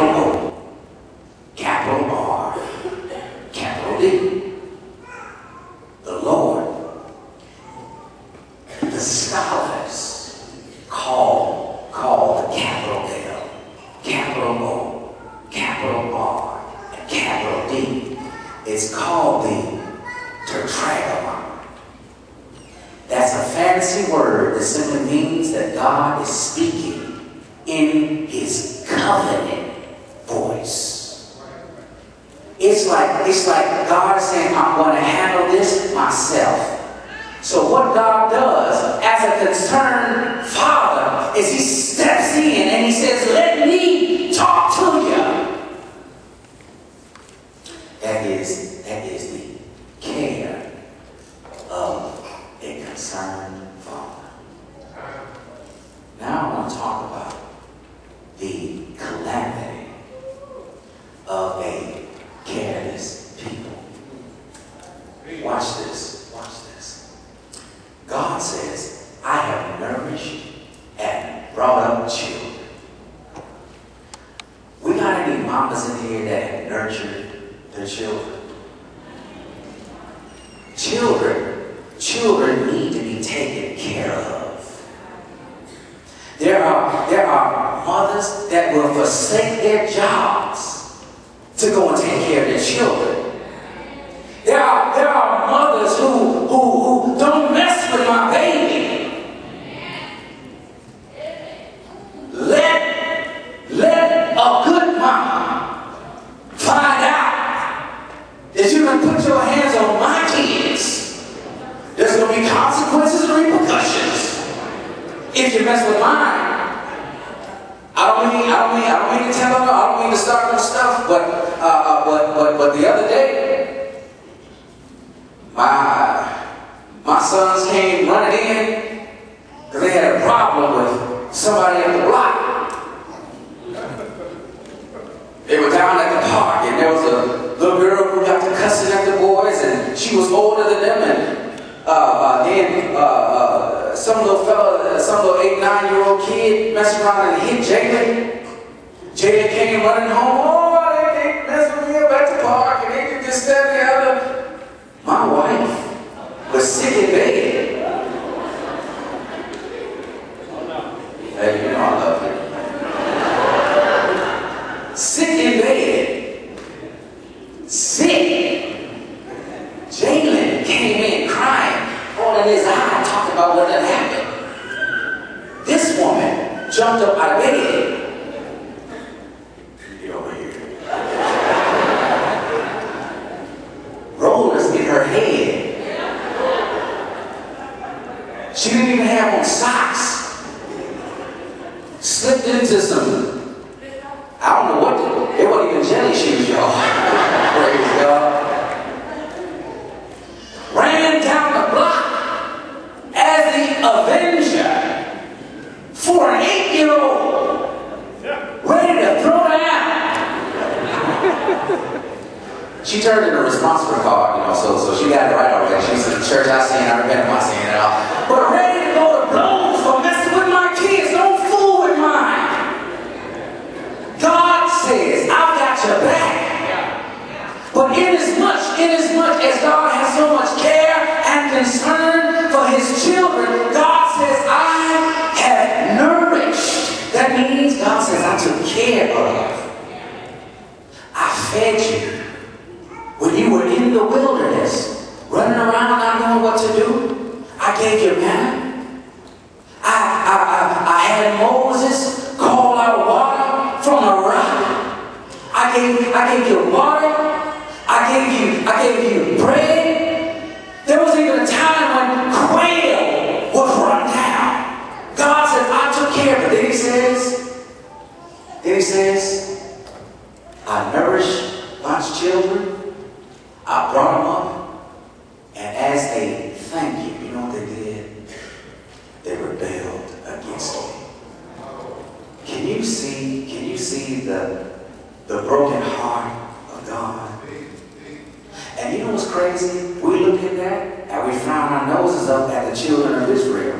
capital O, capital R, capital D. The Lord. The scholars call the capital L, capital O, capital R, and capital D. It's called the tetragrammaton. That's a fancy word that simply means that God is speaking in his covenant voice. It's like God is saying, I'm going to handle this myself. So what God does as a concerned father is he steps in and he says, let me talk to you. That is the care of a concerned father. Now I want to talk about the calamity of a careless people. Watch this. Watch this. God says, I have nourished and brought up children. We got any mamas in here that have nurtured their children? Children need to be taken care of. There are mothers that will forsake their jobs to go and take care of their children. There are mothers who don't mess with my baby. Let a good mama find out that you can put your hands on my kids. There's going to be consequences and repercussions if you mess with mine. I don't mean to tell her, I don't mean to start no stuff, but the other day, my sons came running in because they had a problem with somebody at the block. They were down at the park, and there was a little girl who got to cussing at the boys, and she was older than them, and then some little fella, some little 8, 9-year-old kid messed around and hit Jalen. Jalen came running home. Oh, they messed with me up at the park, and they did this, that, and the other. My wife was sick in bed. Hey, you know I love you. Sick in bed. Sick. Jalen came in crying, all in his eye, talking about what had happened. This woman jumped up out of bed. Get over here. Rollers in her head. She didn't even have on socks. Slipped into some, I don't know what, they weren't even jelly shoes, y'all. Praise God. Ran down the block as the avenger for an 8-year-old ready to throw down. She turned in a response for the card, you know, so she got it right already. She said, church, I sin, I repent of my sin and all. But ready to go to blows for messing with my kids. Don't fool with mine. God says, I've got your back. But inasmuch as God has so much care and concern for his children, God says, I have nourished. That means God says, I took care of. I fed you. When you were in the wilderness, running around not knowing what to do, I gave you manna. I had Moses call out water from a rock. I gave you water. I gave you bread. There was even a time when quail would run down. God says, I took care of it. Then he says, I nourished God's children. I brought them up. And as a thank you, you know what they did? They rebelled against me. Can you see the broken heart of God? And you know what's crazy? We look at that and we frown our noses up at the children of Israel.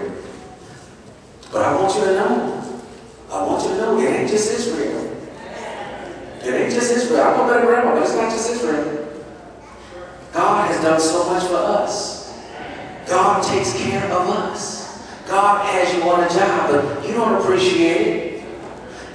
But I want you to know, it ain't just Israel. ain't just Israel. I know better grandma, but it's not just Israel. God has done so much for us. God takes care of us. God has you on a job, but you don't appreciate it.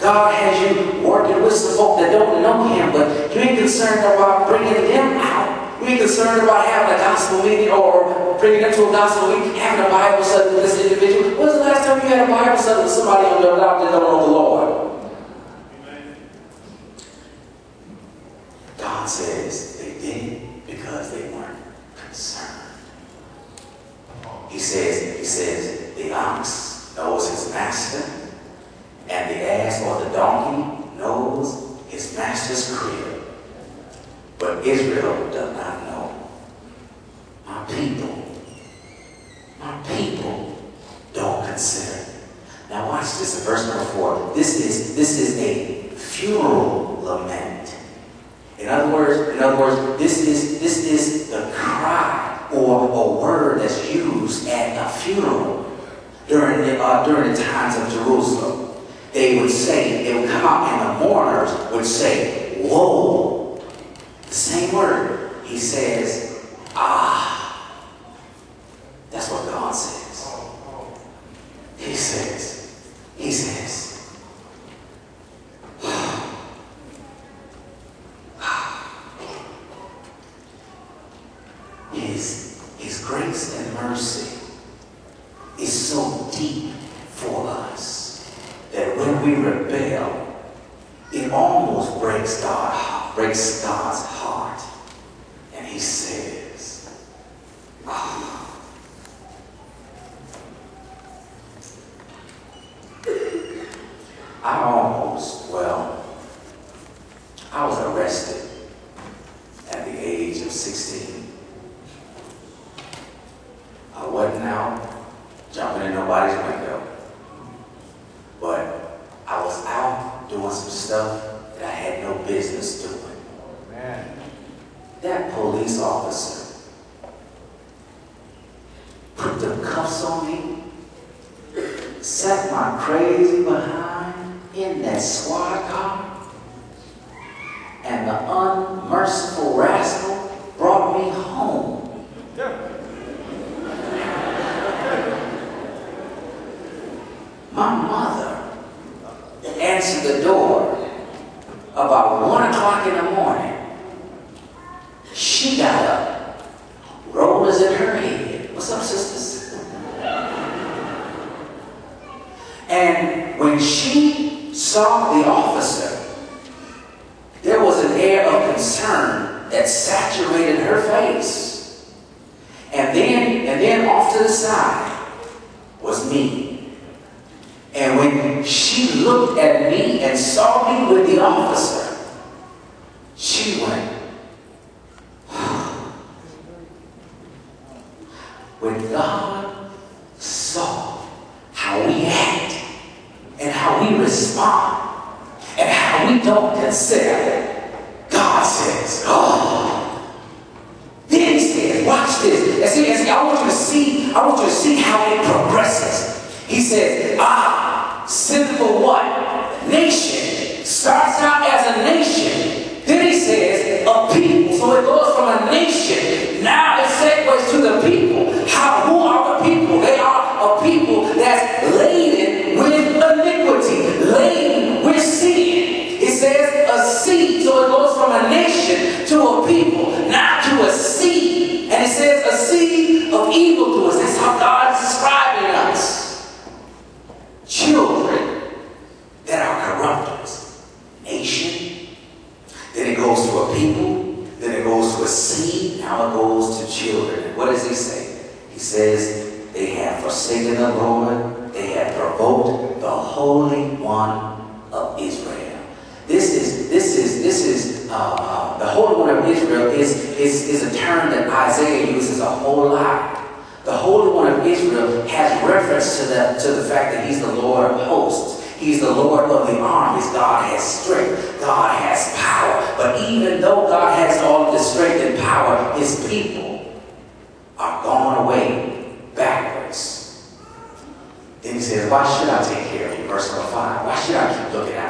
God has you working with some folk that don't know him, but you ain't concerned about bringing them out. You ain't concerned about having a gospel meeting or bringing them to a gospel meeting, having a Bible study with this individual. When was the last time you had a Bible study with somebody on your job that don't know the Lord? God says they did because they weren't concerned. He says the ox knows his master, and the ass or the donkey knows his master's crib. But Israel does not know. My people don't consider. Now watch this in verse number 4. This is a funeral lament. In other words, this is the cry or a word that's used at a funeral during the times of Jerusalem. They would come out and the mourners would say, woe. The same word. He says, ah. That's what God says. He says, His grace and mercy is so deep for us that when we rebel, it almost breaks God's heart. And he says, I was arrested at the age of 16. I wasn't out jumping in nobody's window, but I was out doing some stuff that I had no business doing. Man. That police officer put the cuffs on me, sat my crazy behind in that squad car, and the unmerciful rascal brought me home. My mother answered the door about 1 o'clock in the morning. She got up, rollers in her head. What's up, sisters? And when she saw the officer, there was an air of concern that saturated her face. And then off to the side was me. And when she looked at me and saw me with the officer, she went, when God saw how we act and how we respond and how we don't consider, God says, oh. Then he says, watch this. And see, I want you to see how it progresses. He says, sinful what? Nation. Starts out as a nation. Then he says, a people. So it goes from a nation. Now it segues to the people. Who are the people? They are a people that's laden with iniquity, laden with sin. It says a seed. So it goes from a nation to a people, now to a seed. And it says a seed of evildoers. That's how God is describing us. Children that are corrupters. Nation. Then it goes to a people. Then it goes to a seed. Now it goes to children. What does he say? He says they have forsaken the Lord. They have provoked the Holy One of Israel. The Holy One of Israel is a term that Isaiah uses a whole lot. The Holy One of Israel has reference to the fact that he's the Lord of hosts. He's the Lord of the armies. God has strength. God has power. But even though God has all of this strength and power, his people are gone away backwards. Then he says, why should I take care of you? Verse number 5. Why should I keep looking out